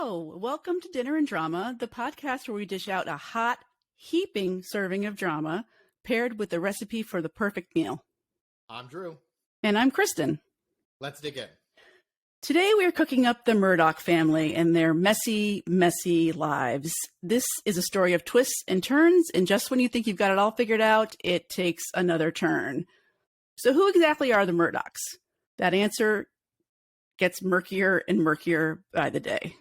Hello, welcome to Dinner and Drama, the podcast where we dish out a hot, heaping serving of drama paired with the recipe for the perfect meal. I'm Drew. And I'm Kristin. Let's dig in. Today we are cooking up the Murdoch family and their messy, messy lives. This is a story of twists and turns, and just when you think you've got it all figured out, it takes another turn. So who exactly are the Murdochs? That answer gets murkier and murkier by the day.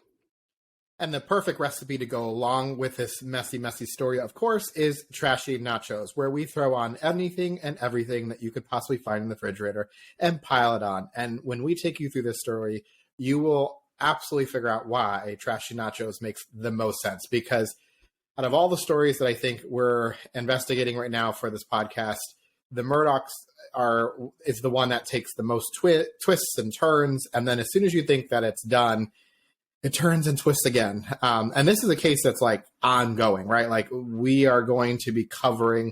And the perfect recipe to go along with this messy, messy story, of course, is Trashy Nachos, where we throw on anything and everything that you could possibly find in the refrigerator and pile it on. And when we take you through this story, you will absolutely figure out why Trashy Nachos makes the most sense. Because out of all the stories that I think we're investigating right now for this podcast, the Murdochs is the one that takes the most twists and turns. And then as soon as you think that it's done, it turns and twists again. And this is a case that's like ongoing, right? Like we are going to be covering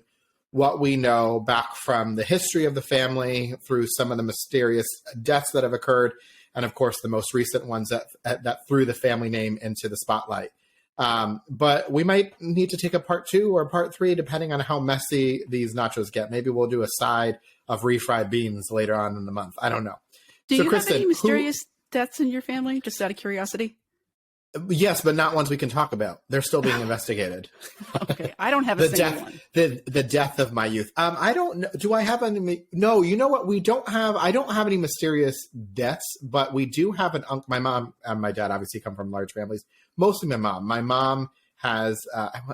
what we know back from the history of the family through some of the mysterious deaths that have occurred. And of course, the most recent ones that threw the family name into the spotlight. But we might need to take a part 2 or part 3, depending on how messy these nachos get. Maybe we'll do a side of refried beans later on in the month. I don't know. Do you have any mysterious deaths in your family, just out of curiosity? Yes, but not ones we can talk about. They're still being investigated. Okay, I don't have a single one. The death of my youth. I don't know. Do I have any? No, you know what? I don't have any mysterious deaths, but we do have an uncle. My mom and my dad obviously come from large families. Mostly my mom. My mom has,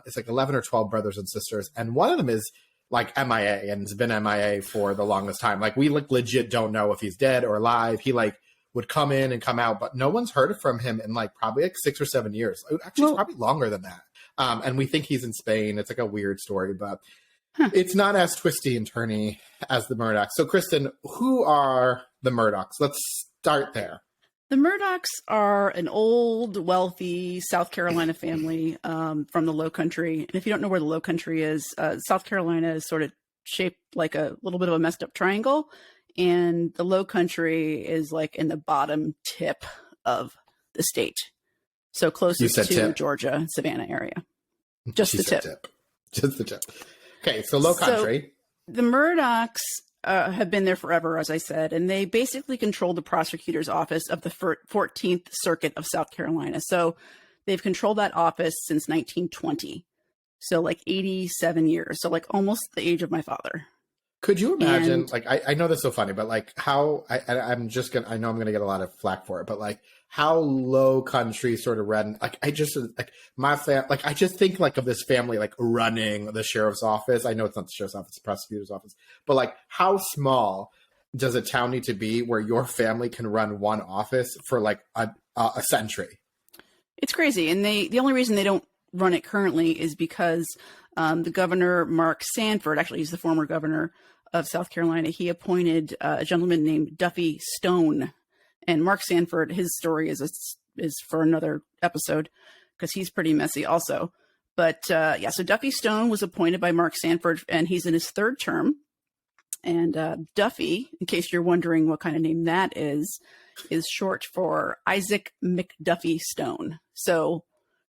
it's like 11 or 12 brothers and sisters, and one of them is like MIA and has been MIA for the longest time. Like we legit don't know if he's dead or alive. He would come in and come out, but no one's heard from him in probably 6 or 7 years. Actually, it's probably longer than that. And we think he's in Spain. It's like a weird story, but it's not as twisty and turny as the Murdochs. So Kristin, who are the Murdochs? Let's start there. The Murdochs are an old, wealthy South Carolina family from the Low Country. And if you don't know where the Low Country is, South Carolina is sort of shaped like a little bit of a messed up triangle. And the Low Country is like in the bottom tip of the state. So closest to tip. Georgia, Savannah area. Just the tip. Just the tip. Okay, so Low Country. So the Murdochs have been there forever, as I said, and they basically control the prosecutor's office of the 14th Circuit of South Carolina. So they've controlled that office since 1920. So 87 years. So almost the age of my father. Could you imagine, I know this is so funny, but how, I know I'm going to get a lot of flack for it, but how Low Country sort of ran, I just think of this family, running the sheriff's office. I know it's not the sheriff's office, it's the prosecutor's office, but how small does a town need to be where your family can run one office for a century? It's crazy. And the only reason they don't run it currently is because the governor, Mark Sanford, actually he's the former governor of South Carolina, he appointed a gentleman named Duffy Stone. And Mark Sanford, his story is for another episode because he's pretty messy also. But so Duffy Stone was appointed by Mark Sanford, and he's in his 3rd term. And Duffy, in case you're wondering what kind of name that is short for Isaac McDuffie Stone. So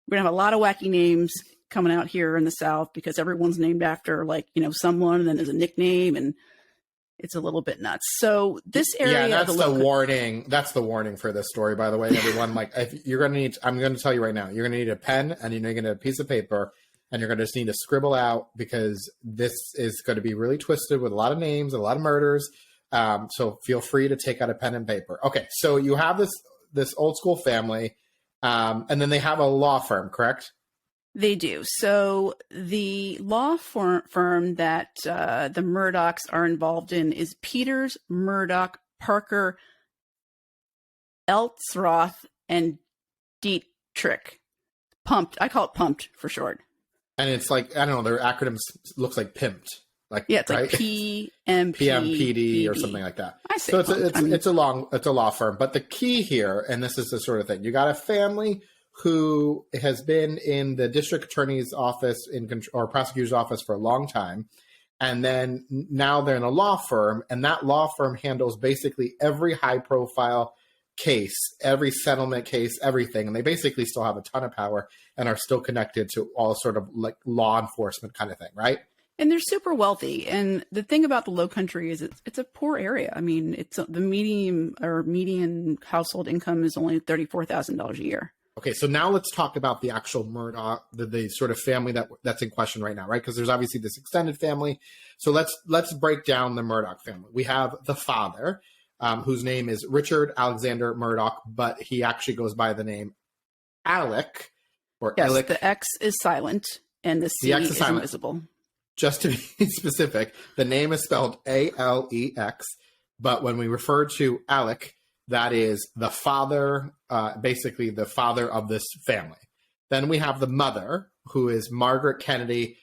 we're going to have a lot of wacky names coming out here in the South because everyone's named after someone, and then there's a nickname, and it's a little bit nuts. So this area, that's the warning. That's the warning for this story, by the way, everyone. If you're going to need, I'm going to tell you right now, you're going to need a pen and you're going to need a piece of paper, and you're going to just need to scribble out because this is going to be really twisted with a lot of names, a lot of murders. So feel free to take out a pen and paper. Okay, so you have this old school family, and then they have a law firm, correct? They do. So the law firm that the Murdochs are involved in is Peters, Murdoch, Parker, Eltzroth, and Dietrich. Pumped. I call it Pumped for short. And it's I don't know, their acronyms looks like pimped. It's right? PMPD or something like that. I say so it's a law firm. But the key here, and this is the sort of thing, you got a family who has been in the district attorney's office or prosecutor's office for a long time. And then now they're in a law firm, and that law firm handles basically every high profile case, every settlement case, everything. And they basically still have a ton of power and are still connected to all sort of like law enforcement kind of thing, right? And they're super wealthy. And the thing about the Low Country is it's a poor area. I mean, it's the median household income is only $34,000 a year. Okay, so now let's talk about the actual Murdoch, the sort of family that's in question right now, right? Because there's obviously this extended family. So let's break down the Murdoch family. We have the father, whose name is Richard Alexander Murdoch, but he actually goes by the name Alec, or yes, Alec. The X is silent and the C is invisible. Just to be specific, the name is spelled Alex, but when we refer to Alec, that is the father, basically the father of this family. Then we have the mother, who is Margaret Kennedy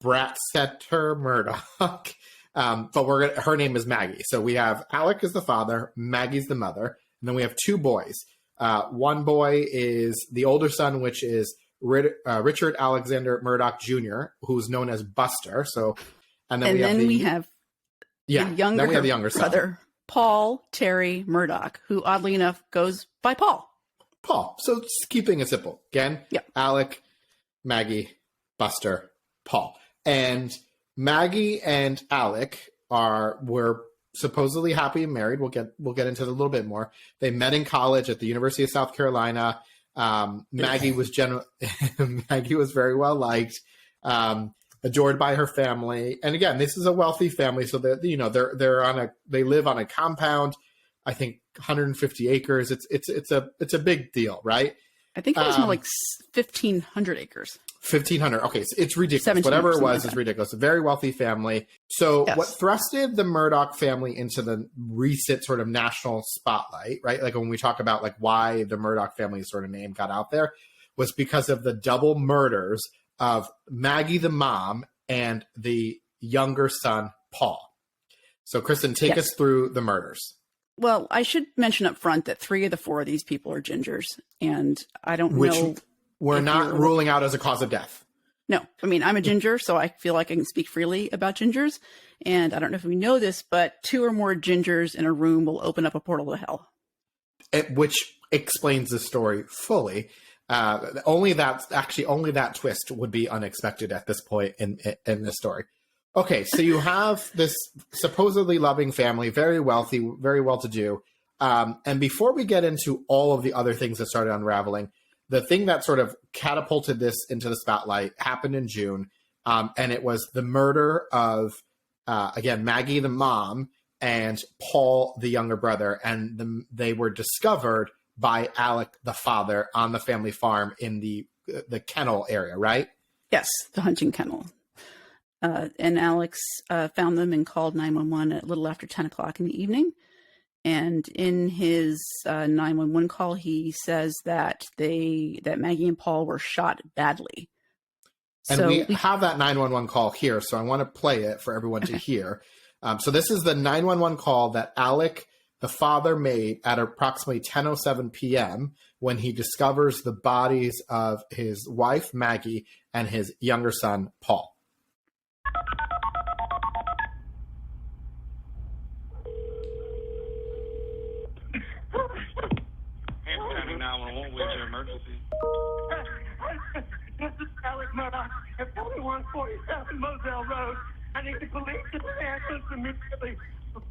Bratsetter Murdoch, but her name is Maggie. So we have Alec is the father, Maggie's the mother, and then we have two boys. One boy is the older son, which is Richard Alexander Murdoch Jr., who's known as Buster. So, and then we have the younger brother, Paul Terry Murdoch, who oddly enough goes by Paul. Paul. So just keeping it simple. Again, Alec, Maggie, Buster, Paul. And Maggie and Alec were supposedly happy and married. We'll get into it a little bit more. They met in college at the University of South Carolina. Maggie was Maggie was very well liked, adored by her family. And again, this is a wealthy family, so that they live on a compound, I think 150 acres. It's a big deal, right? I think it was more like 1,500 acres. 1,500. Okay, so it's ridiculous. Whatever it was, it's ridiculous. A very wealthy family. So what thrusted the Murdoch family into the recent sort of national spotlight, right? Like when we talk about like why the Murdoch family sort of name got out there, was because of the double murders of Maggie the mom and the younger son, Paul. So Kristin, take us through the murders. Well, I should mention up front that 3 of the 4 of these people are gingers, and I don't know. We're not ruling out as a cause of death. No. I mean, I'm a ginger, so I feel like I can speak freely about gingers. And I don't know if we know this, but 2 or more gingers in a room will open up a portal to hell. Which explains the story fully. Only that twist would be unexpected at this point in this story. Okay, so you have this supposedly loving family, very wealthy, very well-to-do. And before we get into all of the other things that started unraveling, the thing that sort of catapulted this into the spotlight happened in June, and it was the murder of, again, Maggie, the mom, and Paul, the younger brother, and they were discovered by Alec, the father, on the family farm in the kennel area, right? Yes, the hunting kennel. And Alex found them and called 911 at a little after 10 o'clock in the evening. And in his 911 call, he says that Maggie and Paul were shot badly. And so we have that 911 call here, so I want to play it for everyone to hear. So this is the 911 call that Alec, the father, made at approximately 10:07 p.m. when he discovers the bodies of his wife, Maggie, and his younger son, Paul. Emergency. This is Alec Murdoch at 4147 Moselle Road. I need the police to answer immediately.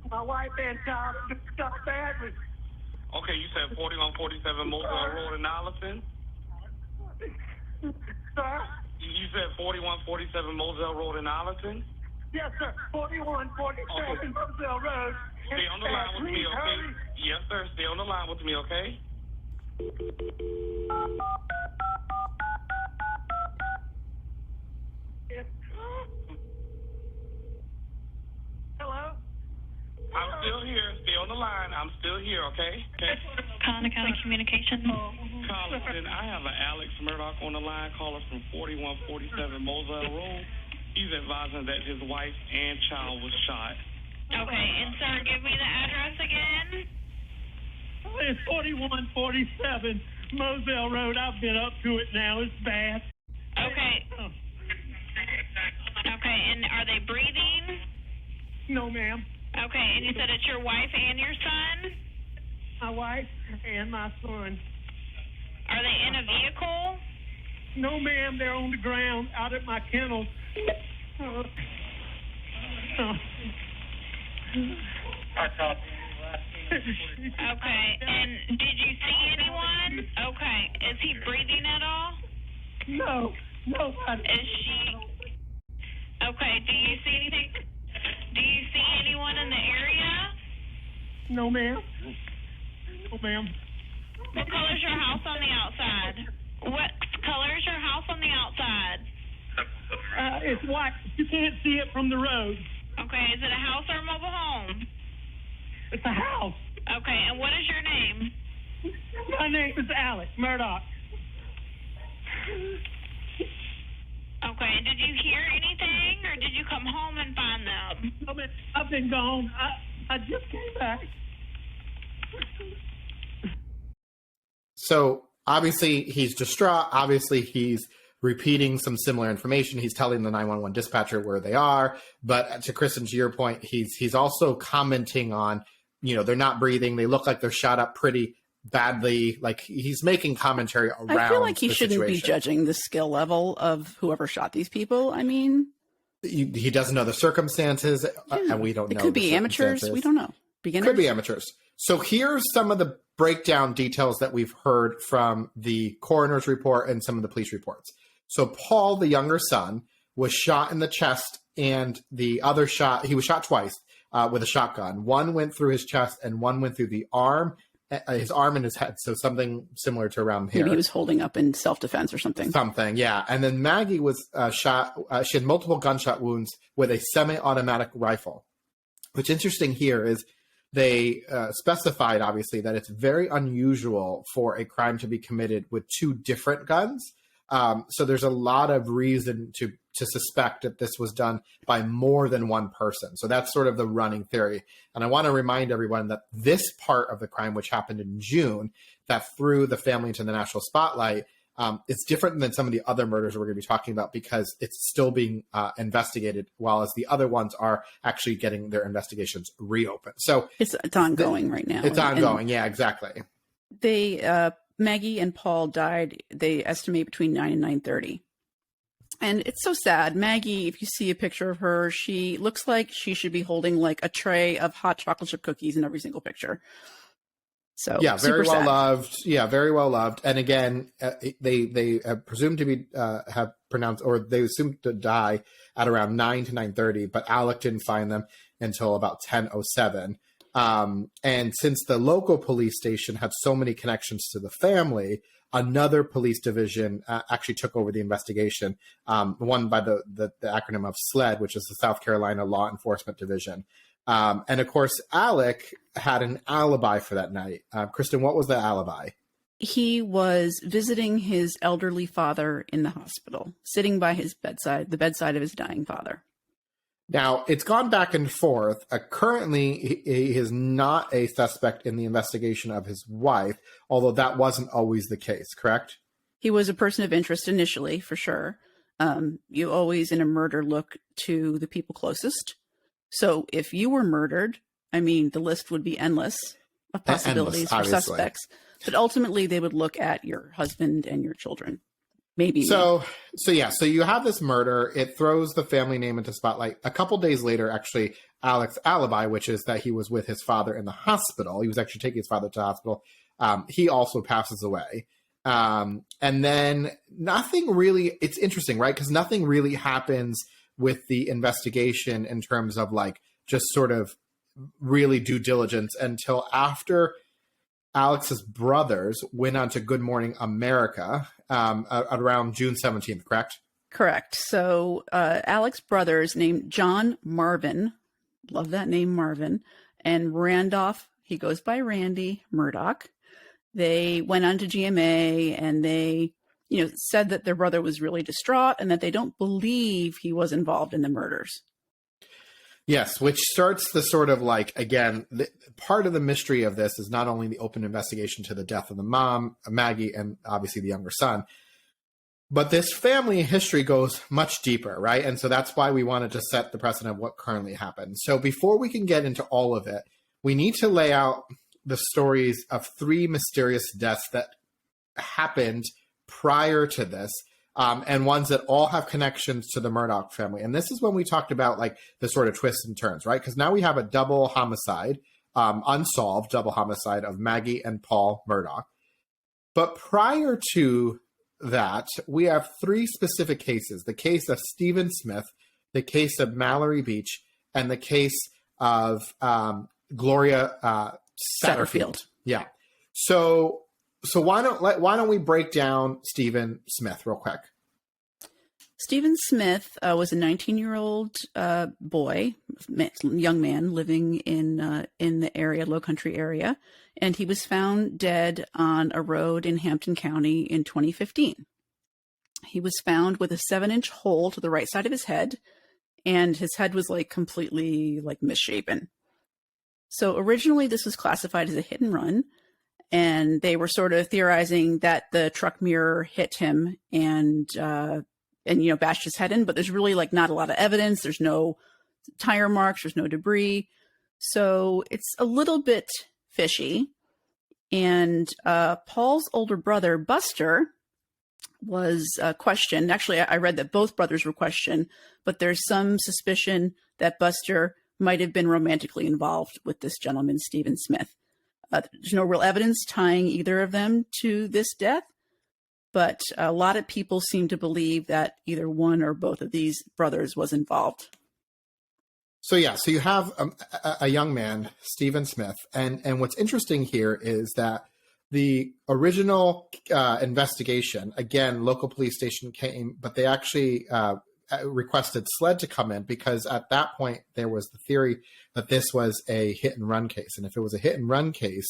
My wife and child are shot badly. Okay, you said 4147 Moselle Road in Allison? Sir? You said 4147 Moselle Road in Allison? Yes, sir. 4147 Moselle Road. Stay on the line with me, okay? Yes, sir. Stay on the line with me, okay? Hello? I'm still here. Stay on the line. I'm still here, okay? Collier County Communications. Carlton, I have an Alex Murdoch on the line, caller from 4147 Moselle Road. He's advising that his wife and child was shot. Okay, and sir, give me the address again. It's 4147 Moselle Road. I've been up to it now. It's bad. Okay. Okay, and are they breathing? No, ma'am. Okay, and you said it's your wife and your son? my wife and my son. Are they in a vehicle? No, ma'am, they're on the ground out at my kennel. Okay, and did you see anyone? Okay, is he breathing at all? No, nobody. Is she? Okay, do you see anything? Do you see anyone in the area? No, ma'am. No, ma'am. What color is your house on the outside? What color is your house on the outside? It's white. You can't see it from the road. Okay, is it a house or a mobile home? It's a house. Okay, and what is your name? My name is Alex Murdoch. Okay, and did you hear anything, or did you come home and find them? No, ma'am, I've been gone. I just came back. So obviously he's distraught. Obviously he's repeating some similar information. He's telling the 911 dispatcher where they are. But to Kristin, to your point, he's also commenting on, they're not breathing. They look like they're shot up pretty badly. Like he's making commentary around. I feel like he shouldn't situation. be judging the skill level of whoever shot these people. I mean, he doesn't know the circumstances, and we don't know. It could be amateurs. We don't know. Beginners. Could be amateurs. So here's some of the breakdown details that we've heard from the coroner's report and some of the police reports. So Paul, the younger son, was shot in the chest, and the other shot, he was shot twice with a shotgun. One went through his chest and one went through his arm and his head. So something similar to around here. Maybe he was holding up in self-defense or something. Something, yeah. And then Maggie was shot. She had multiple gunshot wounds with a semi-automatic rifle. What's interesting here is they specified, obviously, that it's very unusual for a crime to be committed with two different guns. So there's a lot of reason to suspect that this was done by more than one person. So that's sort of the running theory. And I want to remind everyone that this part of the crime, which happened in June, that threw the family into the national spotlight, it's different than some of the other murders we're going to be talking about because it's still being investigated, while as the other ones are actually getting their investigations reopened. So it's ongoing right now. It's ongoing. Yeah, exactly. They, Maggie and Paul died, they estimate between 9 and 9:30. And it's so sad. Maggie, if you see a picture of her, she looks like she should be holding like a tray of hot chocolate chip cookies in every single picture. So yeah, very well sad. loved. Yeah, very well loved. And again, they presumed to be have pronounced, or they assumed to die at around 9 to 9:30. But Alec didn't find them until about 10:07. And since the local police station had so many connections to the family, another police division actually took over the investigation. One by the acronym of SLED, which is the South Carolina Law Enforcement Division. And of course, Alec had an alibi for that night. Kristin, what was the alibi? He was visiting his elderly father in the hospital, sitting by his bedside, the bedside of his dying father. Now, it's gone back and forth. Currently, he is not a suspect in the investigation of his wife, although that wasn't always the case, correct? He was a person of interest initially, for sure. You always, in a murder, look to the people closest. So if you were murdered, I mean, the list would be endless of possibilities for suspects. But ultimately, they would look at your husband and your children. Maybe. So you have this murder. It throws the family name into spotlight. A couple days later, actually, Alec's alibi, which is that he was with his father in the hospital. He was actually taking his father to the hospital. He also passes away. And then nothing really, it's interesting, right? Because nothing really happens with the investigation in terms of like just sort of really due diligence until after Alex's brothers went on to Good Morning America around June 17th, correct? Correct. So Alex's brothers named John Marvin, love that name, Marvin, and Randolph, he goes by Randy Murdoch. They went on to GMA and they, said that their brother was really distraught and that they don't believe he was involved in the murders. Yes, which starts the sort of like, again, part of the mystery of this is not only the open investigation to the death of the mom, Maggie, and obviously the younger son, but this family history goes much deeper, right? And so that's why we wanted to set the precedent of what currently happened. So before we can get into all of it, we need to lay out the stories of 3 mysterious deaths that happened prior to this, and ones that all have connections to the Murdoch family. And this is when we talked about like the sort of twists and turns, right? Because now we have a double homicide, unsolved double homicide of Maggie and Paul Murdoch. But prior to that, we have 3 specific cases: the case of Stephen Smith, the case of Mallory Beach, and the case of Gloria Satterfield. Yeah. So why don't we break down Stephen Smith real quick? Stephen Smith was a 19-year-old young man living in the area, Low Country area, and he was found dead on a road in Hampton County in 2015. He was found with a 7-inch hole to the right side of his head, and his head was like completely like misshapen. So originally this was classified as a hit and run, and they were sort of theorizing that the truck mirror hit him and bashed his head in, but there's really like not a lot of evidence. There's no tire marks, there's no debris. So it's a little bit fishy. And Paul's older brother, Buster, was questioned. Actually, I read that both brothers were questioned, but there's some suspicion that Buster might have been romantically involved with this gentleman, Stephen Smith. There's no real evidence tying either of them to this death, but a lot of people seem to believe that either one or both of these brothers was involved. So you have a young man, Stephen Smith, and what's interesting here is that the original investigation, again, local police station came, but they actually requested SLED to come in because at that point there was the theory that this was a hit and run case. And if it was a hit and run case,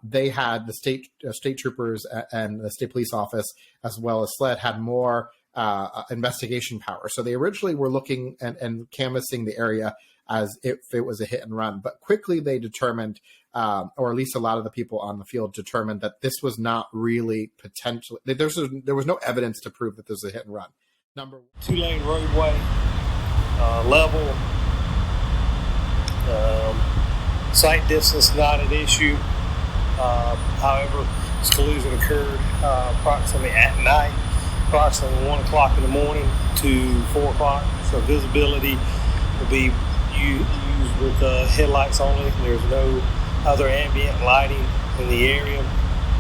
they had the state troopers and the state police office, as well as SLED, had more investigation power. So they originally were looking and canvassing the area as if it was a hit and run. But quickly they determined, or at least a lot of the people on the field determined, that this was not really potentially, there was no evidence to prove that this was a hit and run. Number 2-lane roadway, level, sight distance not an issue. However, this collision occurred approximately at night, approximately 1 o'clock in the morning to 4 o'clock. So visibility will be used with headlights only. There's no other ambient lighting in the area.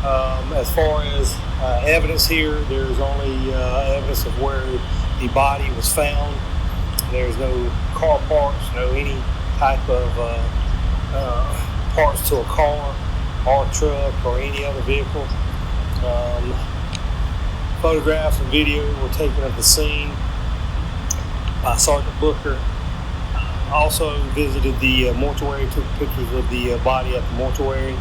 As far as evidence here, there's only evidence of where the body was found. There's no car parts, no any type of parts to a car or truck or any other vehicle. Photographs and video were taken of the scene by Sergeant Booker. Also visited the mortuary, took pictures of the body at the mortuary.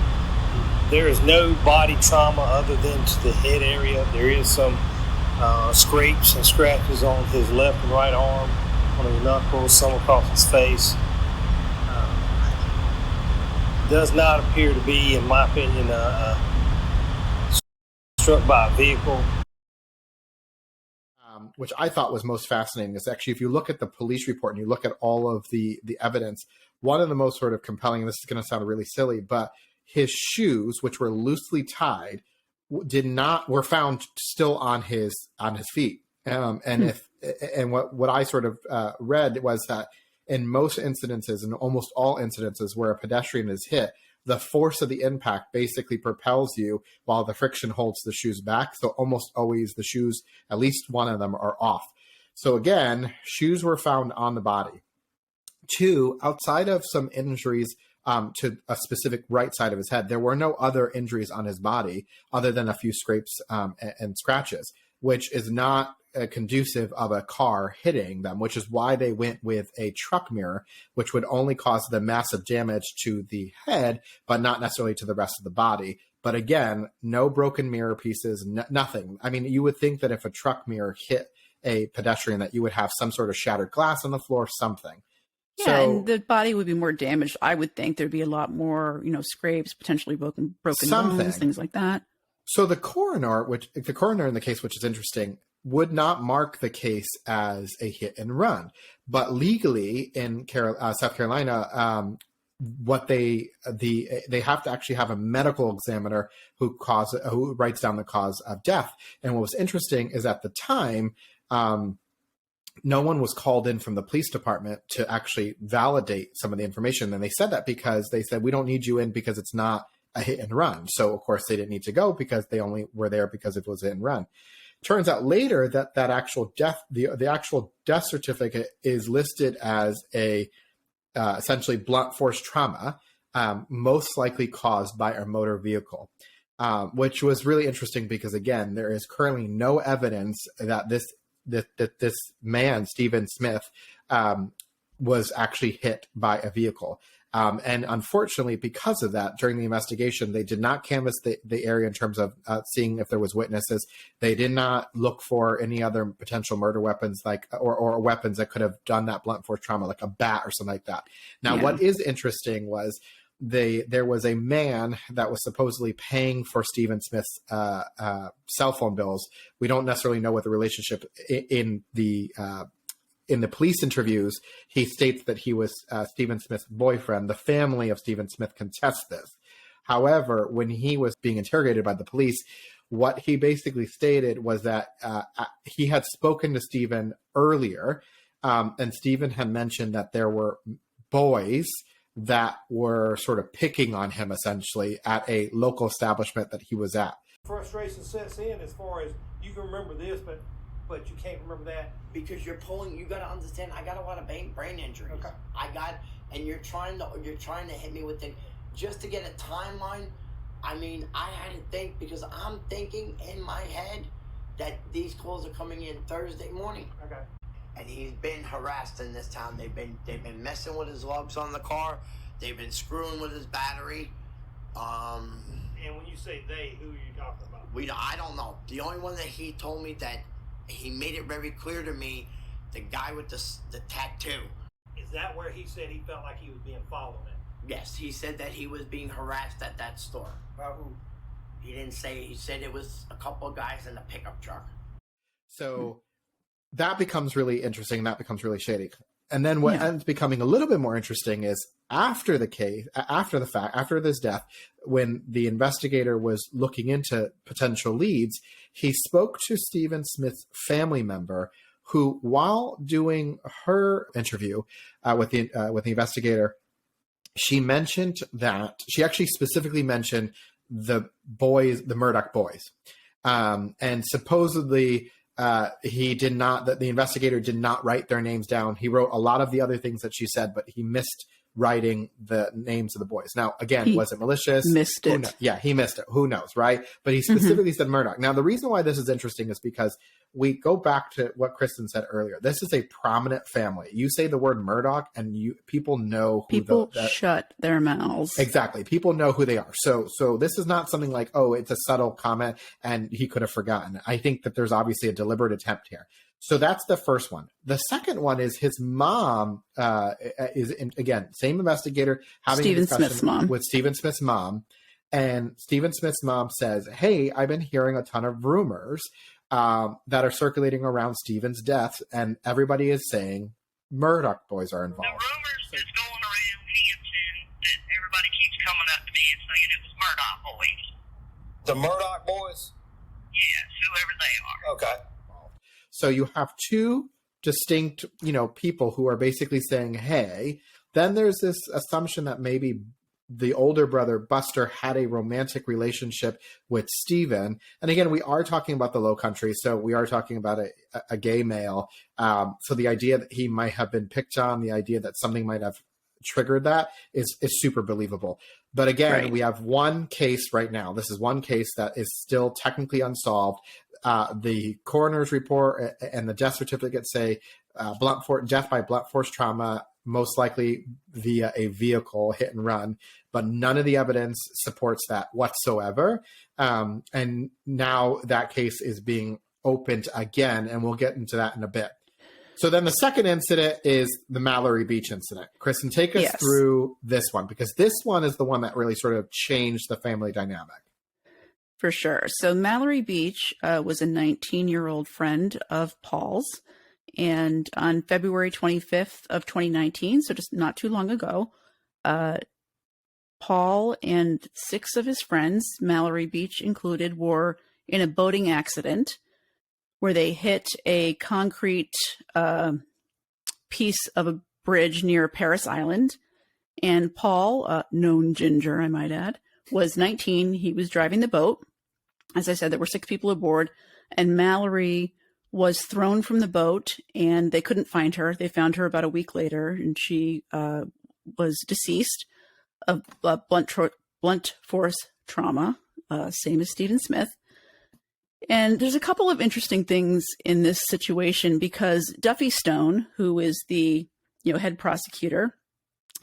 There is no body trauma other than to the head area. There is some scrapes and scratches on his left and right arm, on his knuckles, some across his face. Does not appear to be, in my opinion, struck by a vehicle. Which I thought was most fascinating is actually, if you look at the police report and you look at all of the evidence, one of the most sort of compelling, and this is going to sound really silly, but his shoes, which were loosely tied, were found still on his feet. And what I sort of read was that in most incidences, in almost all incidences where a pedestrian is hit, the force of the impact basically propels you while the friction holds the shoes back. So almost always the shoes, at least one of them, are off. So again, shoes were found on the body. 2, outside of some injuries to a specific right side of his head, there were no other injuries on his body other than a few scrapes and scratches, which is not conducive of a car hitting them, which is why they went with a truck mirror, which would only cause the massive damage to the head, but not necessarily to the rest of the body. But again, no broken mirror pieces, nothing. I mean, you would think that if a truck mirror hit a pedestrian, that you would have some sort of shattered glass on the floor, something. Yeah, So, and the body would be more damaged. I would think there'd be a lot more, scrapes, potentially broken Something. bones, things like that. So the coroner in the case, which is interesting, would not mark the case as a hit and run. But legally in South Carolina, what they have to actually have a medical examiner who writes down the cause of death. And what was interesting is at the time, no one was called in from the police department to actually validate some of the information. And they said that because they said, we don't need you in because it's not a hit and run. So of course they didn't need to go because they only were there because it was a hit and run. Turns out later that actual death, the actual death certificate is listed as a essentially blunt force trauma, most likely caused by a motor vehicle, which was really interesting because, again, there is currently no evidence that this man, Stephen Smith, was actually hit by a vehicle. And unfortunately, because of that, during the investigation, they did not canvass the area in terms of seeing if there was witnesses. They did not look for any other potential murder weapons, or weapons that could have done that blunt force trauma, like a bat or something like that. Now, what is interesting was there was a man that was supposedly paying for Stephen Smith's cell phone bills. We don't necessarily know what the relationship in the police interviews. He states that he was Stephen Smith's boyfriend. The family of Stephen Smith contests this. However, when he was being interrogated by the police, what he basically stated was that he had spoken to Stephen earlier, and Stephen had mentioned that there were boys that were sort of picking on him, essentially, at a local establishment that he was at. Frustration sets in as far as you can remember this, but you can't remember that. Because you got to understand, I got a lot of brain injuries. Okay. And you're trying to hit me with things just to get a timeline. I mean, I had to think, because I'm thinking in my head that these calls are coming in Thursday morning. Okay. And he's been harassed in this town. They've been messing with his lugs on the car. They've been screwing with his battery. And when you say they, who are you talking about? I don't know. The only one that he told me that he made it very clear to me, the guy with the tattoo. Is that where he said he felt like he was being followed at? Yes, he said that he was being harassed at that store. By who? He didn't say. He said it was a couple of guys in a pickup truck. So that becomes really interesting. That becomes really shady. And then what ends becoming a little bit more interesting is after the case, after the fact, after this death, when the investigator was looking into potential leads, he spoke to Stephen Smith's family member, who, while doing her interview with the investigator, she actually specifically mentioned the Murdoch boys, and supposedly the investigator did not write their names down. He wrote a lot of the other things that she said, but he missed writing the names of the boys. Now, again, was it malicious? Missed it. Yeah, he missed it. Who knows, right? But he specifically said Murdoch. Now, the reason why this is interesting is because we go back to what Kristin said earlier. This is a prominent family. You say the word Murdoch, and people know who people shut their mouths. Exactly. People know who they are. So this is not something like, oh, it's a subtle comment and he could have forgotten. I think that there's obviously a deliberate attempt here. So that's the first one. The second one is his mom again, same investigator having a discussion with Stephen Smith's mom. And Stephen Smith's mom says, hey, I've been hearing a ton of rumors that are circulating around Stephen's death, and everybody is saying Murdoch boys are involved. The rumors that's going around Hampton that everybody keeps coming up to me and saying it was Murdoch boys. The Murdoch boys? Yes, whoever they are. Okay. So you have two distinct, people who are basically saying, hey, then there's this assumption that maybe the older brother, Buster, had a romantic relationship with Stephen. And again, we are talking about the Low Country, so we are talking about a gay male. So the idea that he might have been picked on, the idea that something might have triggered that is super believable. But again, we have one case right now. This is one case that is still technically unsolved. The coroner's report and the death certificate say death by blunt force trauma, most likely via a vehicle hit and run, but none of the evidence supports that whatsoever. And now that case is being opened again, and we'll get into that in a bit. So then the second incident is the Mallory Beach incident. Kristin, take us through this one, because this one is the one that really sort of changed the family dynamic. For sure. So Mallory Beach was a 19-year-old friend of Paul's. And on February 25th of 2019, so just not too long ago, Paul and 6 of his friends, Mallory Beach included, were in a boating accident where they hit a concrete piece of a bridge near Paris Island. And Paul, known Ginger, I might add, was 19. He was driving the boat. As I said, there were 6 people aboard, and Mallory was thrown from the boat, and they couldn't find her. They found her about a week later, and she was deceased of blunt force trauma, same as Stephen Smith. And there's a couple of interesting things in this situation because Duffy Stone, who is the head prosecutor,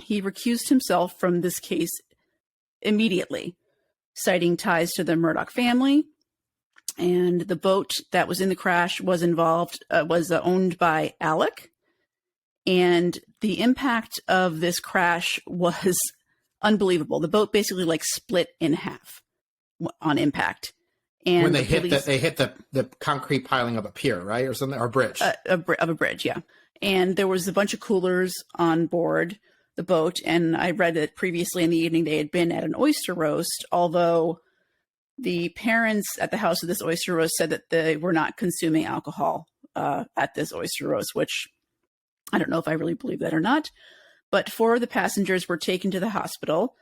he recused himself from this case immediately, citing ties to the Murdoch family. And the boat that was in the crash was owned by Alec. And the impact of this crash was unbelievable. The boat basically split in half on impact. And when they hit the concrete piling of a pier, right, or something, or a bridge, of a bridge, yeah. And there was a bunch of coolers on board the boat, and I read that previously in the evening they had been at an oyster roast, although the parents at the house of this oyster roast said that they were not consuming alcohol at this oyster roast, which I don't know if I really believe that or not. But 4 of the passengers were taken to the hospital,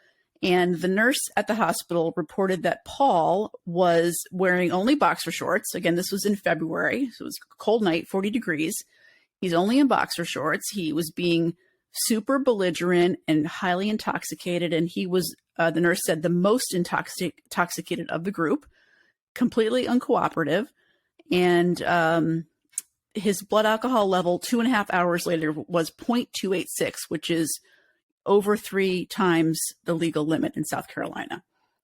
and the nurse at the hospital reported that Paul was wearing only boxer shorts. Again, this was in February, so it was a cold night, 40 degrees. He's only in boxer shorts. He was being super belligerent and highly intoxicated, and he was, the nurse said, the most intoxicated of the group, completely uncooperative, and his blood alcohol level 2.5 hours later was 0.286, which is over 3 times the legal limit in South Carolina.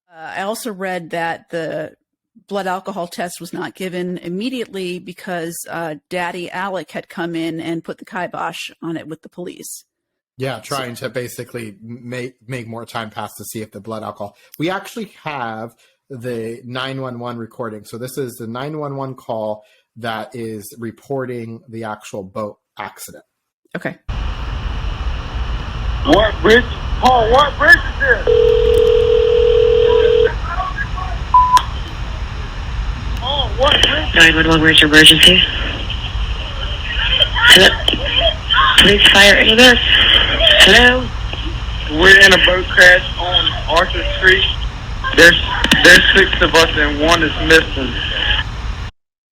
I also read that the blood alcohol test was not given immediately because Daddy Alec had come in and put the kibosh on it with the police. Yeah, trying to basically make more time pass to see if the blood alcohol. We actually have the 911 recording. So this is the 911 call that is reporting the actual boat accident. Okay. What bridge? Paul, what bridge is this? Oh, what bridge? 911, where's your emergency? Hello? Police, fire, ambulance? Hello? We're in a boat crash on Arthur Street. There's 6 of us and 1 is missing.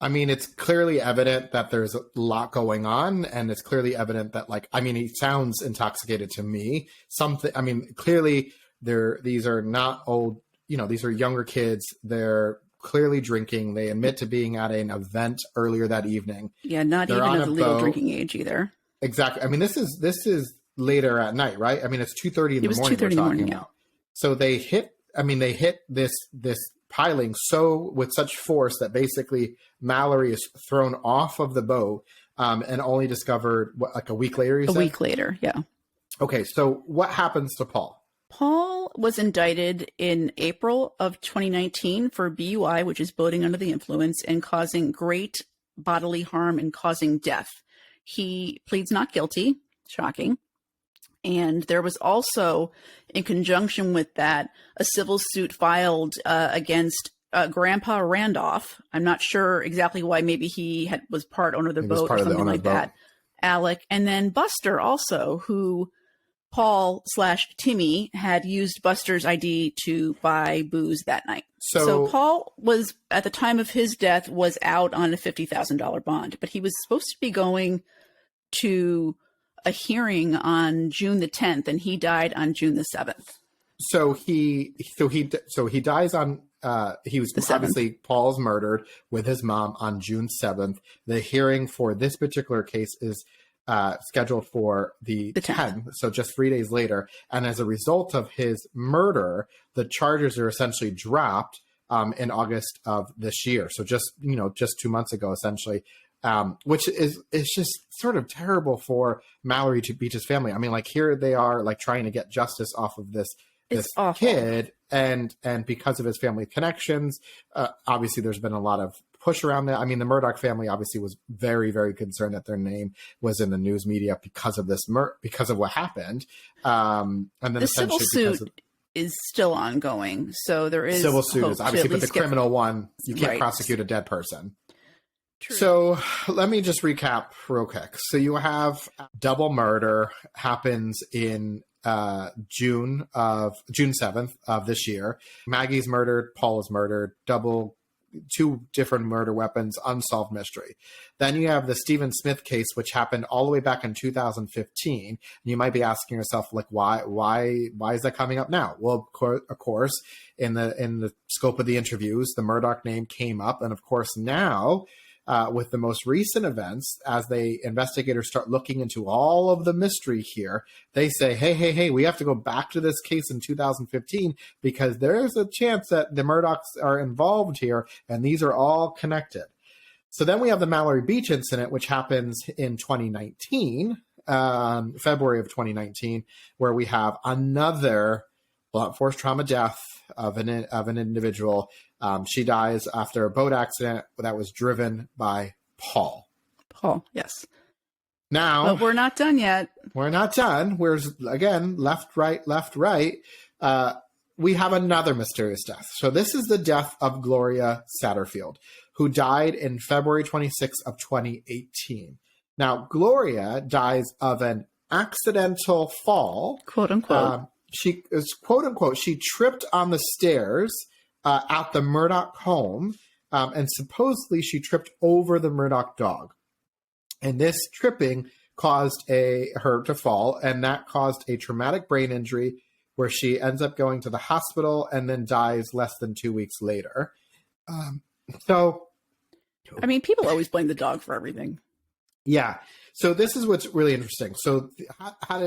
I mean, it's clearly evident that there's a lot going on, and it's clearly evident that, he sounds intoxicated to me. Clearly these are not old, these are younger kids. They're clearly drinking. They admit to being at an event earlier that evening. Yeah, not even of the legal drinking age either. Exactly. I mean, this is later at night, right? I mean, it's 2:30 in the morning. It was 2:30 in the morning, yeah. So they hit this piling with such force that basically Mallory is thrown off of the boat and only discovered a week later. A week later, yeah. Okay, so what happens to Paul? Paul was indicted in April of 2019 for BUI, which is boating under the influence, and causing great bodily harm and causing death. He pleads not guilty, shocking. And there was also, in conjunction with that, a civil suit filed against Grandpa Randolph. I'm not sure exactly why. Maybe he was part owner of the boat or something like that. Alec. And then Buster also, who Paul/Timmy had used Buster's ID to buy booze that night. So Paul was, at the time of his death, was out on a $50,000 bond, but he was supposed to be going to a hearing on June the 10th, and he died on June the 7th. So he dies on. He was obviously Paul's murdered with his mom on June 7th. The hearing for this particular case is scheduled for the 10th, so just 3 days later. And as a result of his murder, the charges are essentially dropped in August of this year. So just 2 months ago, essentially. Which is just sort of terrible for Mallory Beach's family. I mean, here they are, trying to get justice off of this kid, and because of his family connections, obviously there's been a lot of push around that. I mean, the Murdoch family obviously was very, very concerned that their name was in the news media because of this because of what happened. And then the civil suit is still ongoing. So there is civil suit hope is to obviously, at but the least get- criminal one, you can't Right. prosecute a dead person. True. So let me just recap real quick. So you have double murder happens in June 7th of this year. Maggie's murdered, Paul is murdered, two different murder weapons, unsolved mystery. Then you have the Stephen Smith case, which happened all the way back in 2015. And you might be asking yourself, like, why is that coming up now? Well, of course, in the scope of the interviews, the Murdoch name came up, and of course now, with the most recent events, as investigators start looking into all of the mystery here, they say, hey, we have to go back to this case in 2015 because there's a chance that the Murdochs are involved here, and these are all connected. So then we have the Mallory Beach incident, which happens in 2019, February of 2019, where we have another blunt force trauma death of an individual. She dies after a boat accident that was driven by Paul. Paul, yes. Now, But we're not done yet. we're not done. We're, again, left, right. We have another mysterious death. So this is the death of Gloria Satterfield, who died in February 26th of 2018. Now, Gloria dies of an accidental fall. Quote unquote. She is, quote unquote, she tripped on the stairs at the Murdoch home, and supposedly she tripped over the Murdoch dog. And this tripping caused her to fall, and that caused a traumatic brain injury where she ends up going to the hospital and then dies less than 2 weeks later. So, I mean, people always blame the dog for everything. yeah. So this is what's really interesting. So how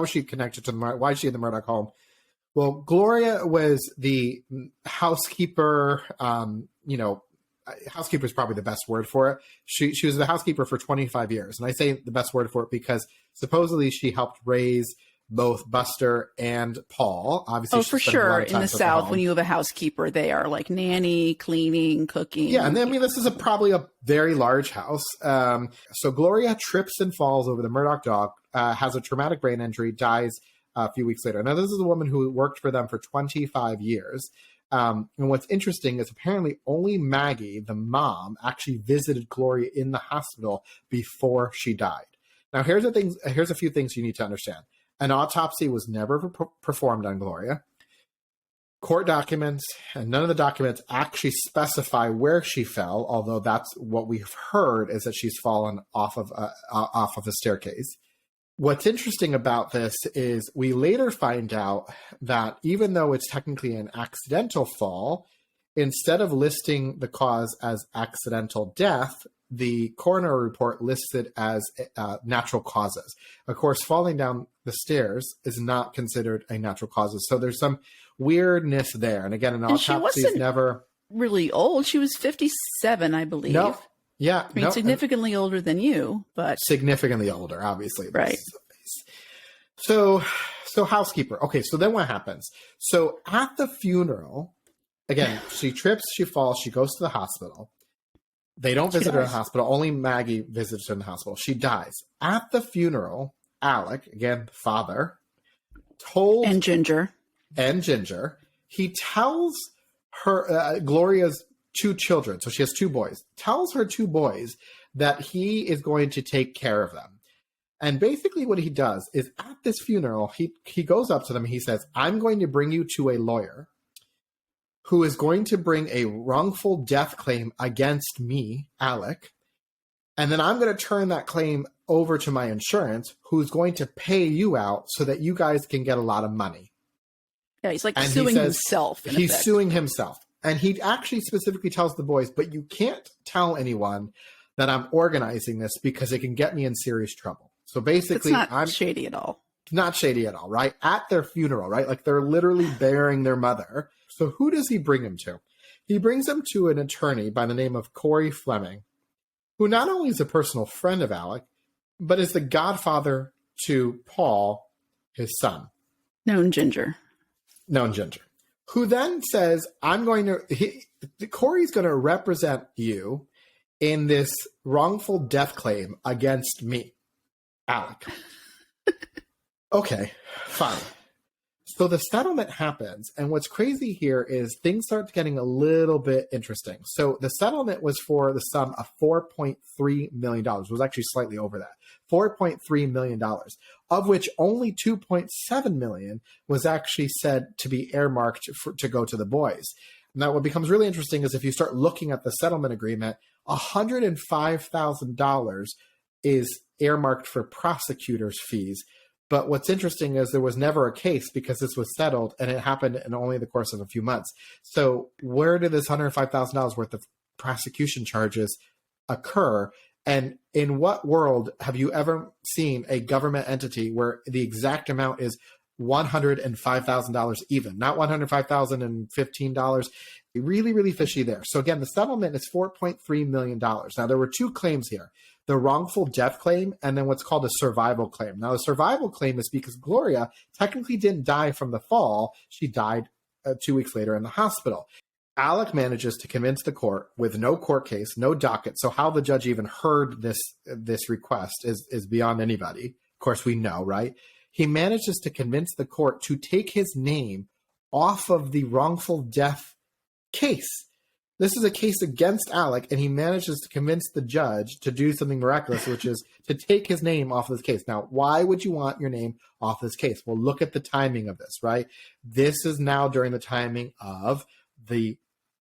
is she connected to the Murdoch? Why is she in the Murdoch home? Well, Gloria was the housekeeper. Housekeeper is probably the best word for it. She was the housekeeper for 25 years. And I say the best word for it because supposedly she helped raise both Buster and Paul. Obviously, For sure. In the South, when you have a housekeeper, they are like nanny, cleaning, cooking. Yeah, and I mean, this is probably a very large house. So Gloria trips and falls over the Murdoch dog, has a traumatic brain injury, dies a few weeks later. Now, this is a woman who worked for them for 25 years. And what's interesting is apparently only Maggie, the mom, actually visited Gloria in the hospital before she died. Now, here's a few things you need to understand. An autopsy was never performed on Gloria. Court documents, and none of the documents actually specify where she fell, although that's what we've heard is that she's fallen off of a staircase. What's interesting about this is we later find out that even though it's technically an accidental fall, instead of listing the cause as accidental death, the coroner report listed as natural causes. Of course, falling down the stairs is not considered a natural causes. So there's some weirdness there. And again, an autopsy is never really old. She was 57, I believe. No. Yeah. I mean, significantly older than you, but significantly older, obviously. Right. So housekeeper. Okay, so then what happens? So at the funeral, again, she trips, she falls, she goes to the hospital. They don't visit her in the hospital. Only Maggie visits her in the hospital. She dies. At the funeral, Alec, again, father, told... And Ginger. He tells her, Gloria's two children, so she has two boys, tells her two boys that he is going to take care of them. And basically what he does is at this funeral, he goes up to them and he says, I'm going to bring you to a lawyer who is going to bring a wrongful death claim against me, Alec. And then I'm going to turn that claim over to my insurance, who's going to pay you out so that you guys can get a lot of money. Yeah, he's like suing himself. He's suing himself. And he actually specifically tells the boys, but you can't tell anyone that I'm organizing this because it can get me in serious trouble. So basically, it's not shady at all. Not shady at all, right? At their funeral, right? Like they're literally burying their mother. So who does he bring him to? He brings him to an attorney by the name of Corey Fleming, who not only is a personal friend of Alec, but is the godfather to Paul, his son. Known Ginger. Who then says, Corey's going to represent you in this wrongful death claim against me, Alec. Okay, fine. So the settlement happens, and what's crazy here is things start getting a little bit interesting. So the settlement was for the sum of $4.3 million. It was actually slightly over that. $4.3 million, of which only $2.7 million was actually said to be earmarked to go to the boys. Now, what becomes really interesting is if you start looking at the settlement agreement, $105,000 is earmarked for prosecutors' fees. But what's interesting is there was never a case because this was settled and it happened in only the course of a few months. So where did this $105,000 worth of prosecution charges occur? And in what world have you ever seen a government entity where the exact amount is $105,000 even, not $105,015? Really, really fishy there. So again, the settlement is $4.3 million. Now, there were two claims here. The wrongful death claim and then what's called a survival claim. Now, the survival claim is because Gloria technically didn't die from the fall. She died 2 weeks later in the hospital. Alec manages to convince the court with no court case, no docket. So how the judge even heard this request is beyond anybody. Of course, we know, right? He manages to convince the court to take his name off of the wrongful death case. This is a case against Alec, and he manages to convince the judge to do something miraculous, which is to take his name off of this case. Now, why would you want your name off this case? Well, look at the timing of this, right? This is now during the timing of the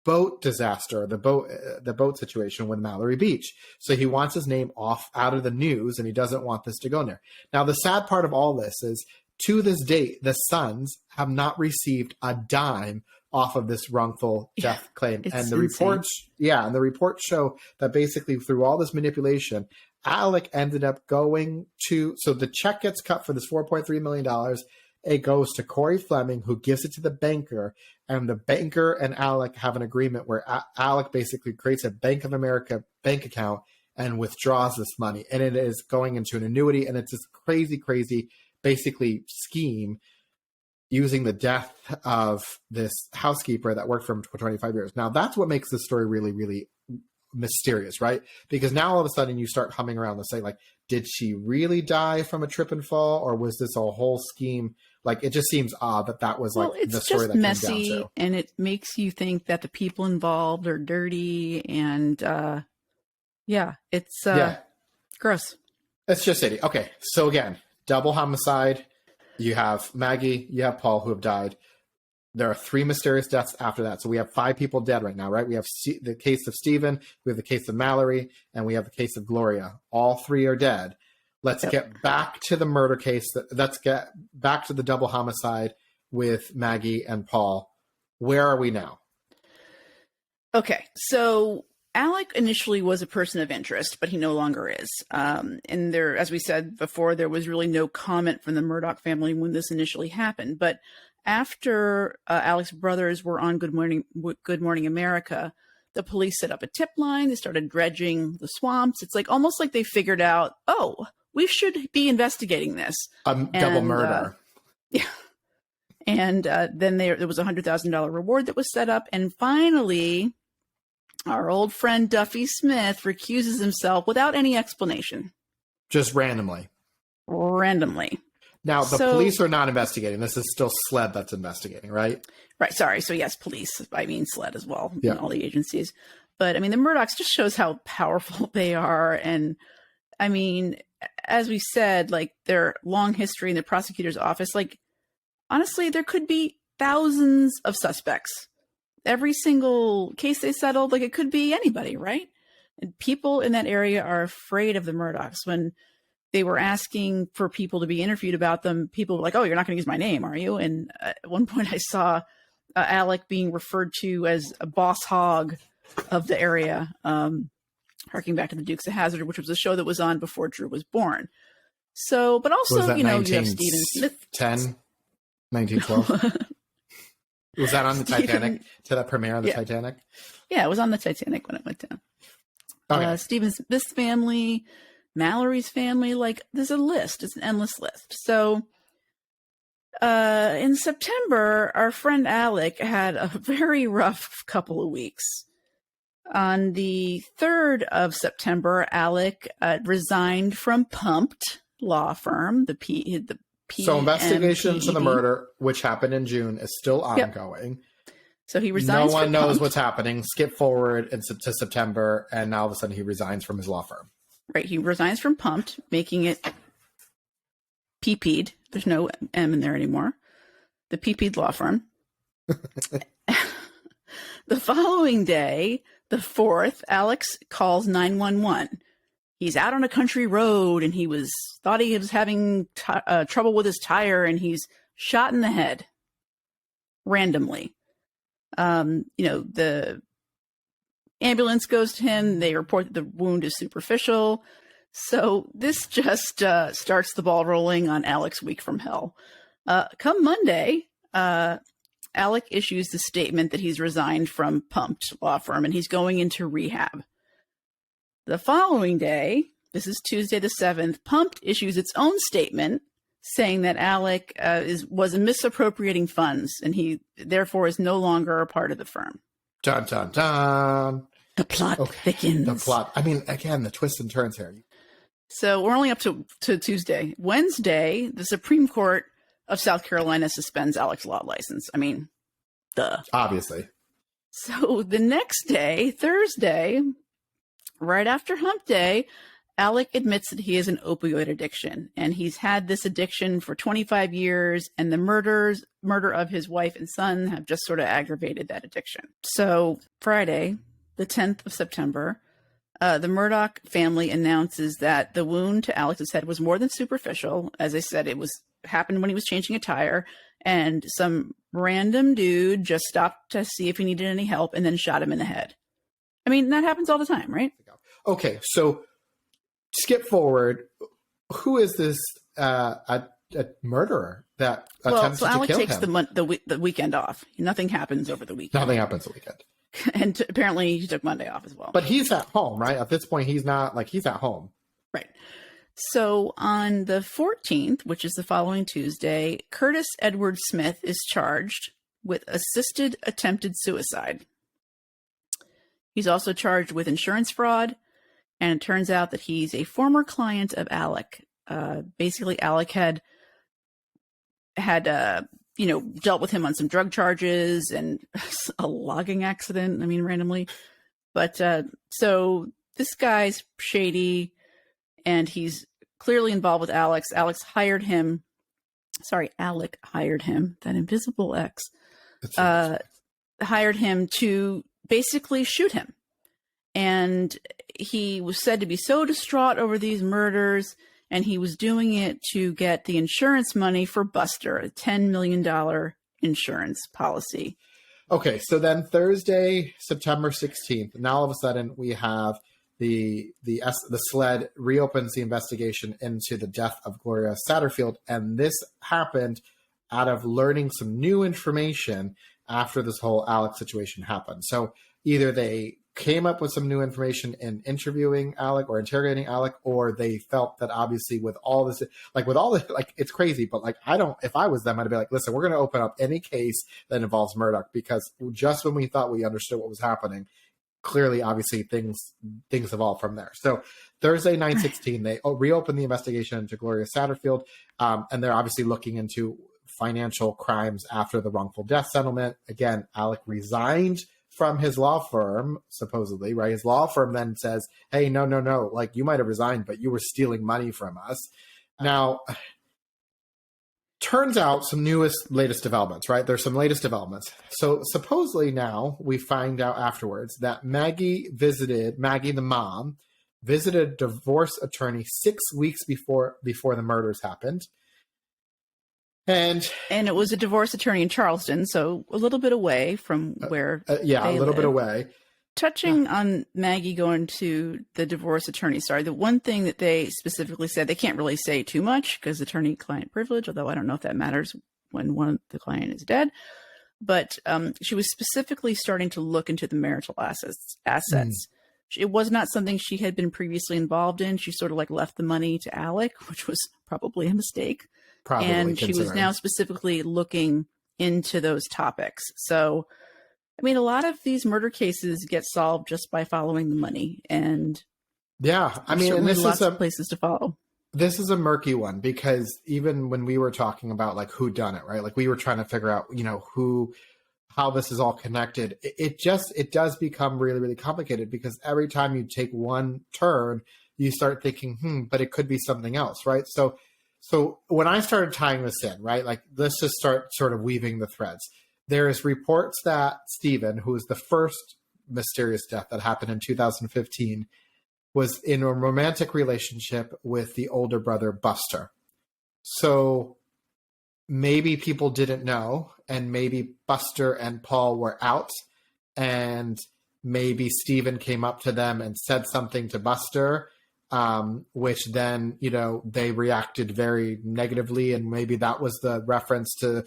boat disaster, the boat situation with Mallory Beach. So he wants his name out of the news, and he doesn't want this to go in there. Now, the sad part of all this is, to this date, the sons have not received a dime off of this wrongful death claim. And the reports, and the reports show that basically through all this manipulation, Alec ended up going to, so the check gets cut for this $4.3 million. It goes to Corey Fleming, who gives it to the banker, and the banker and Alec have an agreement where Alec basically creates a Bank of America bank account and withdraws this money. And it is going into an annuity, and it's this crazy, basically scheme using the death of this housekeeper that worked for him for 25 years. Now, that's what makes this story really, really mysterious, right? Because now all of a sudden you start humming around the site, like, did she really die from a trip and fall, or was this a whole scheme? Like, it just seems odd that was like the story that came down to. It's just messy, and it makes you think that the people involved are dirty, and it's gross. It's just shitty. Okay, so again, double homicide. You have Maggie, you have Paul, who have died. There are 3 mysterious deaths after that. So we have 5 people dead right now, right? We have the case of Stephen, we have the case of Mallory, and we have the case of Gloria. All 3 are dead. Let's get back to the murder case. Let's get back to the double homicide with Maggie and Paul. Where are we now? Okay, so Alec initially was a person of interest, but he no longer is. And there, as we said before, there was really no comment from the Murdoch family when this initially happened. But after Alec's brothers were on Good Morning America, the police set up a tip line. They started dredging the swamps. It's like almost like they figured out, oh, we should be investigating this. Double murder. Yeah. And then there was a $100,000 reward that was set up. And finally, our old friend Duffy Smith recuses himself without any explanation. Just randomly. Now, the police are not investigating. This is still SLED that's investigating, right? Right. Sorry. So, yes, police. I mean, SLED as well. Yeah. All the agencies. But, I mean, the Murdochs just shows how powerful they are. And, I mean, as we said, like, their long history in the prosecutor's office, like, honestly, there could be thousands of suspects. Every single case they settled, like, it could be anybody, right? And people in that area are afraid of the Murdochs. When they were asking for people to be interviewed about them, people were like, oh, you're not going to use my name, are you? And at one point I saw Alec being referred to as a boss hog of the area, harking back to the Dukes of Hazzard, which was a show that was on before Drew was born. So, but also, you know, you have Stephen Smith. 1912. Was that on the Titanic? To that premiere on the Titanic? Yeah, it was on the Titanic when it went down. Okay. Stephen Smith's family, Mallory's family, like, there's a list. It's an endless list. So in September, our friend Alec had a very rough couple of weeks. On the 3rd of September, Alec resigned from Pumped law firm, the So investigations of the PMPED. murder, which happened in June, is still ongoing. So he resigns. No one from knows Pumped. what's happening. Skip forward to September, and now all of a sudden he resigns from his law firm. Right. He resigns from Pumped, making it PP'd. There's no M in there anymore. The PP'd law firm. The following day, the 4th, Alex calls 911. He's out on a country road and thought he was having trouble with his tire, and he's shot in the head randomly. The ambulance goes to him. They report that the wound is superficial. So this just starts the ball rolling on Alec's week from hell. Come Monday, Alec issues the statement that he's resigned from Pumped law firm and he's going into rehab. The following day, this is Tuesday the 7th, Pumped issues its own statement saying that Alec was misappropriating funds and he therefore is no longer a part of the firm. Dun, dun, dun. The plot thickens. The plot. I mean, again, the twists and turns here. So we're only up to Tuesday. Wednesday, the Supreme Court of South Carolina suspends Alec's law license. I mean, duh. Obviously. So the next day, Thursday, right after Hump Day, Alec admits that he has an opioid addiction, and he's had this addiction for 25 years, and the murder of his wife and son have just sort of aggravated that addiction. So Friday, the 10th of September, the Murdoch family announces that the wound to Alex's head was more than superficial. As I said, it happened when he was changing a tire, and some random dude just stopped to see if he needed any help and then shot him in the head. I mean, that happens all the time, right? Okay, so skip forward. Who is this a murderer that attempts to kill him? Alec takes the weekend off. Nothing happens over the weekend. Nothing happens the weekend. And apparently he took Monday off as well. But he's at home, right? At this point, he's at home. Right. So on the 14th, which is the following Tuesday, Curtis Edward Smith is charged with assisted attempted suicide. He's also charged with insurance fraud, and it turns out that he's a former client of Alec. Basically, Alec had dealt with him on some drug charges and a logging accident. I mean, randomly. But so this guy's shady, and he's clearly involved with Alex. Alec hired him. That invisible X hired him to basically shoot him. And he was said to be so distraught over these murders, and he was doing it to get the insurance money for Buster, a $10 million insurance policy. Okay, so then Thursday, September 16th, now all of a sudden we have the SLED reopens the investigation into the death of Gloria Satterfield, and this happened out of learning some new information after this whole Alec situation happened. So either they came up with some new information in interviewing Alec or interrogating Alec, or they felt that obviously with all this, it's crazy, but if I was them, I'd be like, listen, we're going to open up any case that involves Murdoch, because just when we thought we understood what was happening, clearly, obviously things evolved from there. So Thursday, 9/16, they reopened the investigation into Gloria Satterfield, and they're obviously looking into financial crimes after the wrongful death settlement. Again, Alec resigned from his law firm, supposedly, right? His law firm then says, hey, no, like, you might have resigned, but you were stealing money from us. Now, turns out some latest developments, right? There's some latest developments. So supposedly now we find out afterwards that Maggie, the mom, visited a divorce attorney 6 weeks before the murders happened. And it was a divorce attorney in Charleston, so a little bit away from where a little bit away. Touching on Maggie going to the divorce attorney, the one thing that they specifically said, they can't really say too much because attorney-client privilege, although I don't know if that matters when the client is dead. But she was specifically starting to look into the marital assets. It was not something she had been previously involved in. She sort of left the money to Alec, which was probably a mistake. And she was now specifically looking into those topics. So, I mean, a lot of these murder cases get solved just by following the money. And yeah, I mean, and this lots is of places to follow. This is a murky one because even when we were talking about like who done it, right? Like we were trying to figure out, how this is all connected. It does become really, really complicated because every time you take one turn, you start thinking, but it could be something else, right? So when I started tying this in, right, like let's just start sort of weaving the threads. There is reports that Stephen, who was the first mysterious death that happened in 2015, was in a romantic relationship with the older brother, Buster. So maybe people didn't know, and maybe Buster and Paul were out, and maybe Stephen came up to them and said something to Buster, which then, they reacted very negatively, and maybe that was the reference to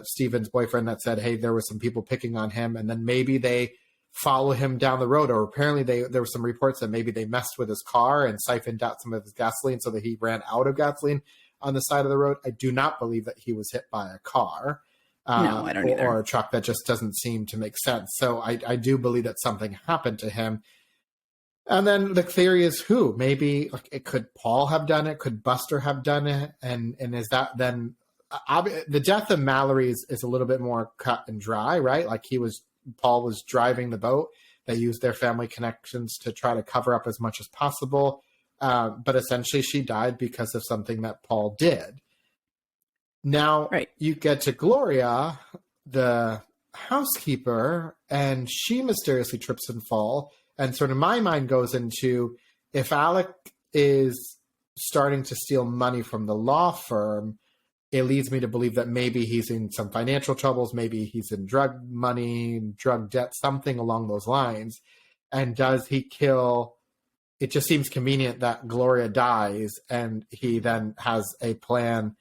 Stephen's boyfriend that said, hey, there were some people picking on him, and then maybe they follow him down the road, or apparently there were some reports that maybe they messed with his car and siphoned out some of his gasoline so that he ran out of gasoline on the side of the road. I do not believe that he was hit by a car No, I don't either. or a truck. That just doesn't seem to make sense. So I do believe that something happened to him. And then the theory is who? Maybe could Paul have done it? Could Buster have done it? And is that then the death of Mallory is a little bit more cut and dry, right? Like Paul was driving the boat. They used their family connections to try to cover up as much as possible. But essentially she died because of something that Paul did. Now You get to Gloria, the housekeeper, and she mysteriously trips and falls. And sort of my mind goes into, if Alec is starting to steal money from the law firm, it leads me to believe that maybe he's in some financial troubles, maybe he's in drug money, drug debt, something along those lines. And does he kill? It just seems convenient that Gloria dies and he then has a plan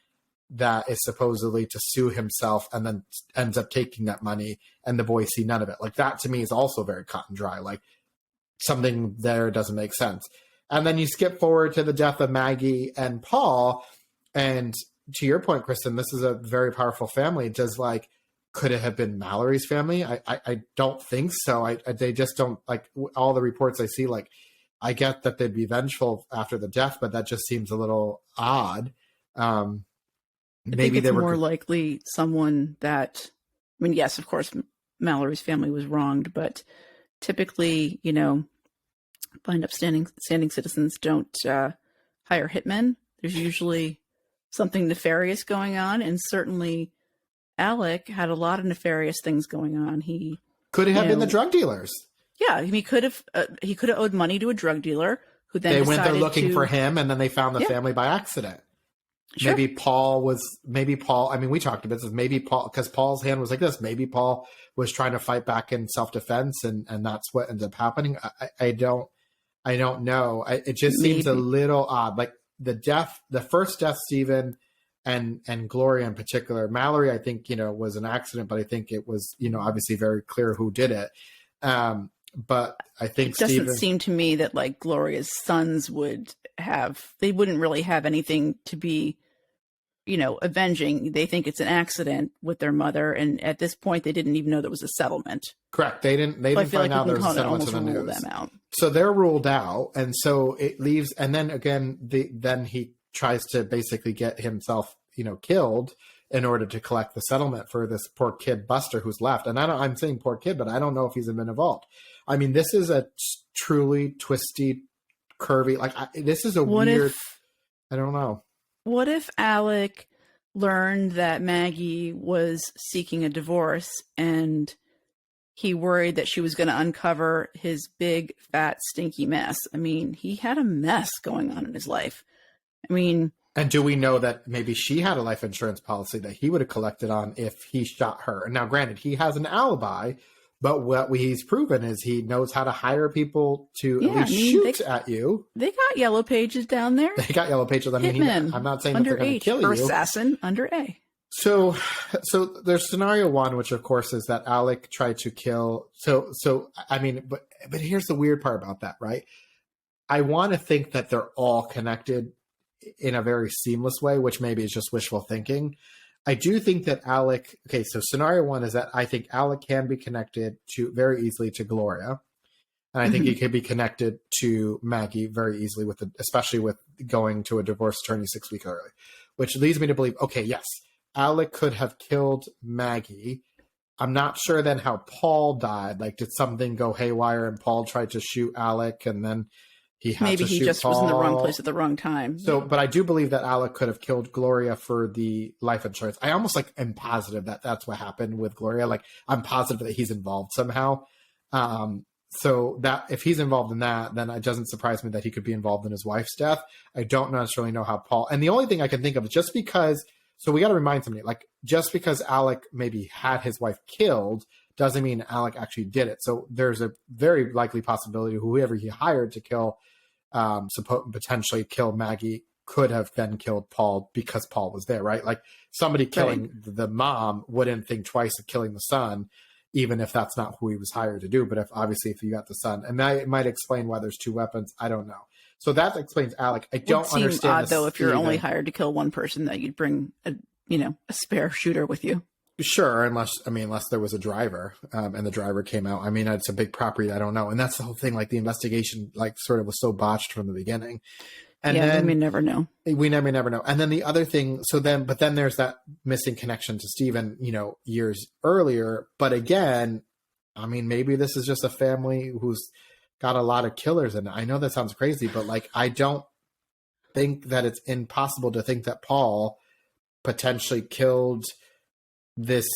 that is supposedly to sue himself and then ends up taking that money and the boys see none of it. Like that to me is also very cut and dry. Like something there doesn't make sense. And then you skip forward to the death of Maggie and Paul, and to your point, Kristin, this is a very powerful family. Could it have been Mallory's family? I don't think so. They just don't, like all the reports I see, like I get that they'd be vengeful after the death, but that just seems a little odd. Maybe it's more likely someone that, yes, of course, Mallory's family was wronged, but typically, find upstanding citizens don't hire hitmen. There's usually something nefarious going on, and certainly Alec had a lot of nefarious things going on. He could have been the drug dealers. Yeah, he could have owed money to a drug dealer who then they went there looking for him, and then they found the family by accident. Sure. Maybe Paul. I mean, we talked about this. Maybe Paul, because Paul's hand was like this. Maybe Paul was trying to fight back in self-defense, and that's what ended up happening. I don't know. It just seems a little odd. Like the first death, Stephen and Gloria in particular. Mallory, I think, was an accident, but I think it was, obviously very clear who did it. But I think it doesn't seem to me that like Gloria's sons wouldn't really have anything to be, avenging. They think it's an accident with their mother, and at this point, they didn't even know there was a settlement. Correct. They didn't find out there was a settlement in the news. So they're ruled out, and so it leaves. And then again, then he tries to basically get himself, killed in order to collect the settlement for this poor kid Buster who's left. And I'm saying poor kid, but I don't know if he's been involved. I mean, this is a truly twisty, curvy. This is a weird. I don't know. What if Alec learned that Maggie was seeking a divorce and he worried that she was going to uncover his big, fat, stinky mess? I mean, he had a mess going on in his life. And do we know that maybe she had a life insurance policy that he would have collected on if he shot her? Now, granted, he has an alibi, but what he's proven is he knows how to hire people to at least shoot at you. They got yellow pages down there. They got yellow pages. I mean, I'm not saying that they're going to kill you. Or assassin under A. So there's scenario one, which of course is that Alec tried to kill. But here's the weird part about that, right? I want to think that they're all connected in a very seamless way, which maybe is just wishful thinking. I do think that Alec, so scenario one is that I think Alec can be connected very easily to Gloria. And I think he could be connected to Maggie very easily, especially with going to a divorce attorney 6 weeks early, which leads me to believe, okay, yes, Alec could have killed Maggie. I'm not sure then how Paul died. Like, did something go haywire and Paul tried to shoot Alec and then he had Maybe to he shoot just Paul? was in the wrong place at the wrong time. So, but I do believe that Alec could have killed Gloria for the life insurance. I almost am positive that that's what happened with Gloria. Like, I'm positive that he's involved somehow. So that if he's involved in that, then it doesn't surprise me that he could be involved in his wife's death. I don't necessarily know how Paul, and the only thing I can think of is just because, so we got to remind somebody, like, just because Alec maybe had his wife killed doesn't mean Alec actually did it. So there's a very likely possibility whoever he hired to kill, potentially kill Maggie, could have then killed Paul because Paul was there, right? Like, somebody killing the mom wouldn't think twice of killing the son, even if that's not who he was hired to do. But if you got the son, and that might explain why there's 2 weapons. I don't know. So that explains Alec. I don't understand. Odd, though, if you're only hired to kill one person, that you'd bring a spare shooter with you. Sure, unless there was a driver, and the driver came out. I mean, it's a big property. I don't know, and that's the whole thing. Like, the investigation, sort of was so botched from the beginning. And then we never know. We never know. And then the other thing, but then there's that missing connection to Stephen, years earlier. But again, I mean, maybe this is just a family who's got a lot of killers. And I know that sounds crazy, but I don't think that it's impossible to think that Paul potentially killed this.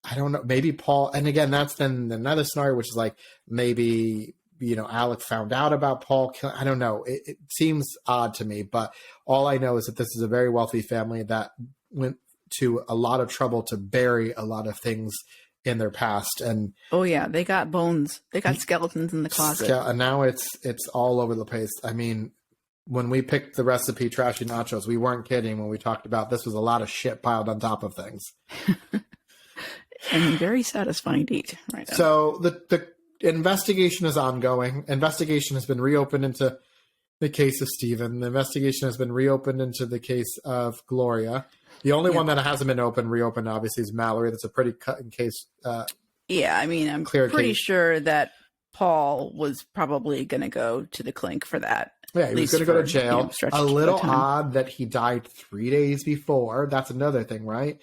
I don't know, maybe Paul. And again, that's then another scenario, which is maybe, Alec found out about Paul. I don't know. It seems odd to me, but all I know is that this is a very wealthy family that went to a lot of trouble to bury a lot of things in their past. And oh yeah, they got bones. They got skeletons in the closet. And now it's all over the place. I mean, when we picked the recipe Trashy Nachos, we weren't kidding when we talked about this was a lot of shit piled on top of things. And very satisfying to eat right now. So the investigation is ongoing. Investigation has been reopened into the case of Stephen. The investigation has been reopened into the case of Gloria. The only one that hasn't been reopened, obviously, is Mallory. That's a pretty cut-in case. I mean, I'm clear pretty case. Sure that Paul was probably going to go to the clink for that. Yeah, he was going to go to jail. A little odd that he died 3 days before. That's another thing, right?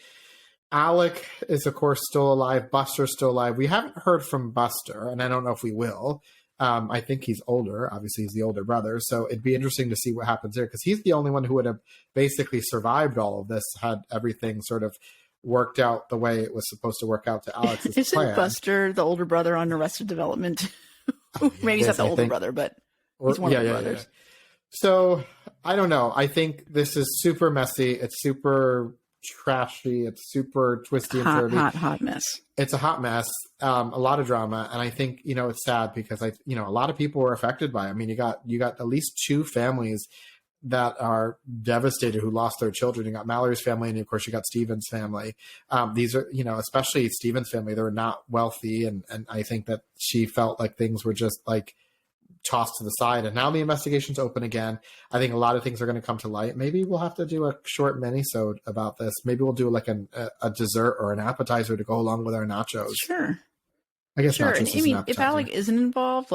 Alec is, of course, still alive. Buster's still alive. We haven't heard from Buster, and I don't know if we will. I think he's older. Obviously, he's the older brother. So it'd be interesting to see what happens there, because he's the only one who would have basically survived all of this had everything sort of worked out the way it was supposed to work out to Alex's Isn't plan. Buster the older brother on Arrested Development? Maybe he's not the older brother, but he's one of the brothers. Yeah. So I don't know. I think this is super messy. It's super trashy. It's super twisty and turvy. Hot mess. It's a hot mess. A lot of drama, and I think it's sad because a lot of people were affected by it. I mean, you got at least 2 families that are devastated who lost their children. You got Mallory's family, and of course you got Stephen's family. These are especially Stephen's family. They're not wealthy, and I think that she felt like things were just tossed to the side, and now the investigation's open again. I think a lot of things are going to come to light. Maybe we'll have to do a short mini-sode about this. Maybe we'll do a dessert or an appetizer to go along with our nachos. Sure. I guess sure. nachos And, is I mean, an if appetizer. Alec isn't involved,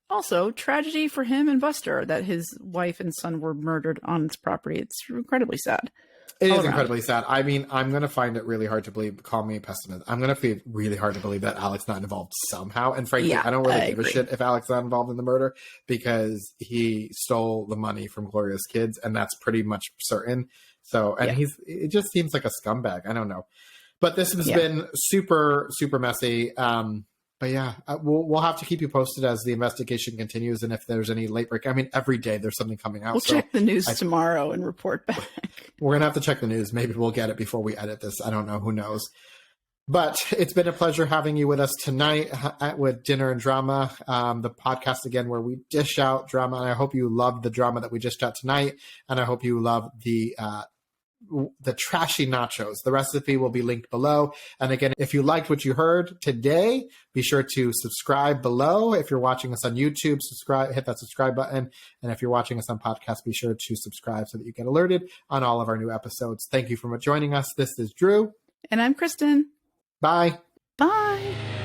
also tragedy for him and Buster that his wife and son were murdered on his property. It's incredibly sad. It is incredibly sad. I mean, I'm going to find it really hard to believe. Call me a pessimist. I'm going to find it really hard to believe that Alec's not involved somehow. And frankly, I don't really give a shit if Alec's not involved in the murder, because he stole the money from Gloria's kids, and that's pretty much certain. So, and it just seems like a scumbag. I don't know. But this has been super, super messy. But yeah, we'll have to keep you posted as the investigation continues, and if there's any late break. I mean, every day there's something coming out. We'll check the news tomorrow and report back. We're going to have to check the news. Maybe we'll get it before we edit this. I don't know. Who knows? But it's been a pleasure having you with us tonight with Dinner and Drama, the podcast, again, where we dish out drama. And I hope you loved the drama that we dished out tonight. And I hope you love the trashy nachos. The recipe will be linked below. And again, if you liked what you heard today, be sure to subscribe below. If you're watching us on YouTube, hit that subscribe button. And if you're watching us on podcast, be sure to subscribe so that you get alerted on all of our new episodes. Thank you for joining us. This is Drew. And I'm Kristin. Bye. Bye.